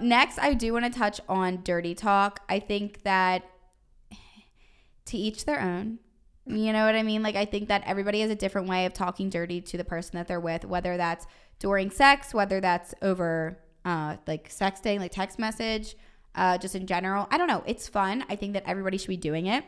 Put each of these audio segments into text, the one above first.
Next, I do want to touch on dirty talk. I think that to each their own. You know what I mean? Like, I think that everybody has a different way of talking dirty to the person that they're with, whether that's during sex, whether that's over like sexting, like text message, just in general. I don't know. It's fun. I think that everybody should be doing it.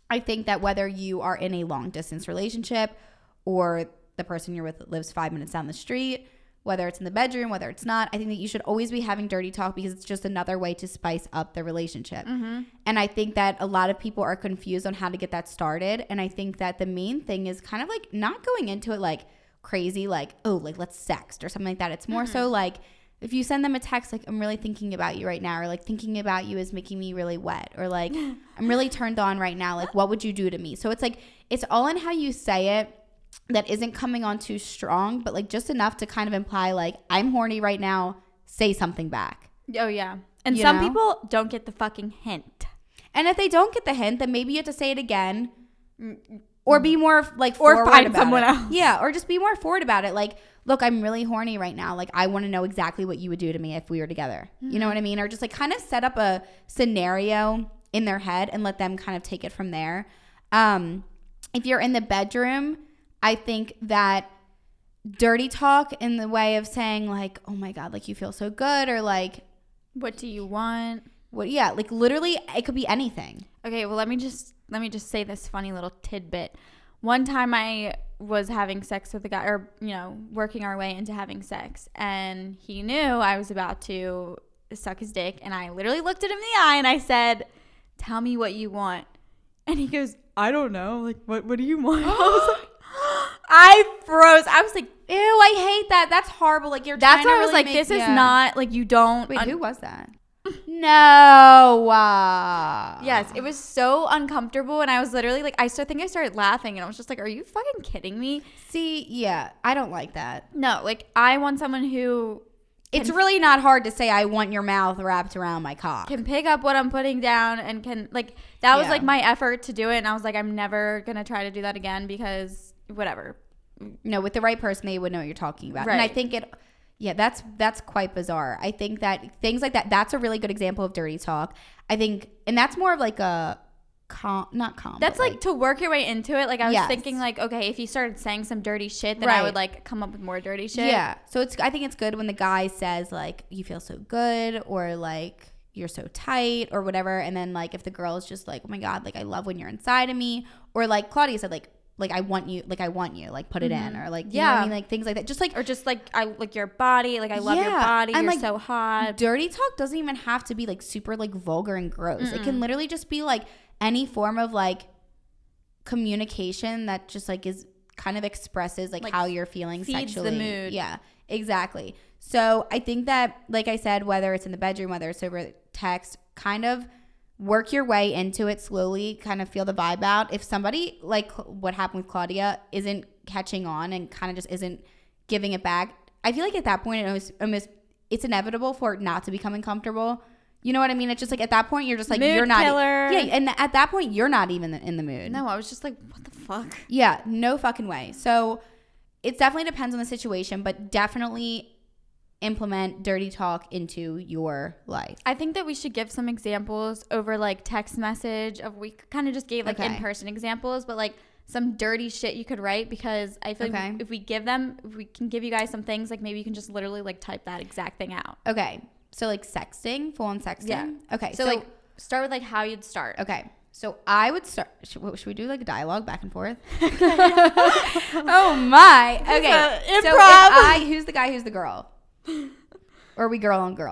I think that whether you are in a long distance relationship or the person you're with lives 5 minutes down the street, whether it's in the bedroom, whether it's not, I think that you should always be having dirty talk because it's just another way to spice up the relationship. Mm-hmm. And I think that a lot of people are confused on how to get that started. And I think that the main thing is kind of like not going into it like crazy, like, oh, like let's sext or something like that. It's more so like if you send them a text like, I'm really thinking about you right now, or like thinking about you is making me really wet, or like I'm really turned on right now. Like, what would you do to me? So it's like, it's all in how you say it. That isn't coming on too strong, but like just enough to kind of imply like, I'm horny right now, say something back. Oh yeah. And some people don't get the fucking hint. And if they don't get the hint, then maybe you have to say it again, or be more like or find someone else. Yeah, or just be more forward about it. Like, look, I'm really horny right now. Like, I want to know exactly what you would do to me if we were together. You know what I mean? Or just like kind of set up a scenario in their head and let them kind of take it from there. If you're in the bedroom, I think that dirty talk in the way of saying like, oh my God, like you feel so good, or like, what do you want? What? Yeah, like literally it could be anything. Okay, well let me just say this funny little tidbit. One time I was having sex with a guy, or working our way into having sex, and he knew I was about to suck his dick, and I literally looked at him in the eye and I said, tell me what you want. And he goes, I don't know, like what do you want? I was like, I froze. I was like, ew, I hate that. That's horrible. Like, you're that's trying why to I was really like, this is not like, you don't. Wait, who was that? No. Yes, it was so uncomfortable, and I was literally like, I started laughing, and I was just like, are you fucking kidding me? See, yeah, I don't like that. No, like, I want someone who it's really not hard to say I want your mouth wrapped around my cock. Can pick up what I'm putting down, and can, like, that was like my effort to do it, and I was like, I'm never gonna try to do that again because whatever. No, with the right person, they would know what you're talking about. Right. And I think that's quite bizarre. I think that things like that, that's a really good example of dirty talk. I think, and that's more of like a not calm. That's like to work your way into it. Like, I was thinking like, okay, if you started saying some dirty shit, then I would like come up with more dirty shit. Yeah. So I think it's good when the guy says like, you feel so good, or like, you're so tight, or whatever. And then like, if the girl is just like, oh my God, like I love when you're inside of me, or like Claudia said, like I want you, like put it in, or like, you know what I mean? Like things like that. Just like, or just like, I like your body, like I love your body, and you're like, so hot. Dirty talk doesn't even have to be like super like vulgar and gross. It can literally just be like any form of like communication that just like is kind of expresses like how you're feeling feeds sexually. The mood. Yeah, exactly. So I think that, like I said, whether it's in the bedroom, whether it's over text, kind of work your way into it slowly, kind of feel the vibe out. If somebody, like what happened with Claudia, isn't catching on and kind of just isn't giving it back, I feel like at that point it's inevitable for it not to become uncomfortable. You know what I mean? It's just like at that point you're just like, mood you're not killer. Yeah, and at that point you're not even in the mood. No, I was just like, what the fuck? Yeah, no fucking way. So it definitely depends on the situation, but definitely implement dirty talk into your life. I think that we should give some examples over like text message of, we kind of just gave like in-person examples, but like some dirty shit you could write, because I feel like if we can give you guys some things, like maybe you can just literally like type that exact thing out. Okay. So like sexting, full on sexting. Yeah. Okay. So like start with like how you'd start. Okay. So I would start. Should we do like a dialogue back and forth? Oh my. Okay. Improv. So who's the guy? Who's the girl? Or are we girl on girl?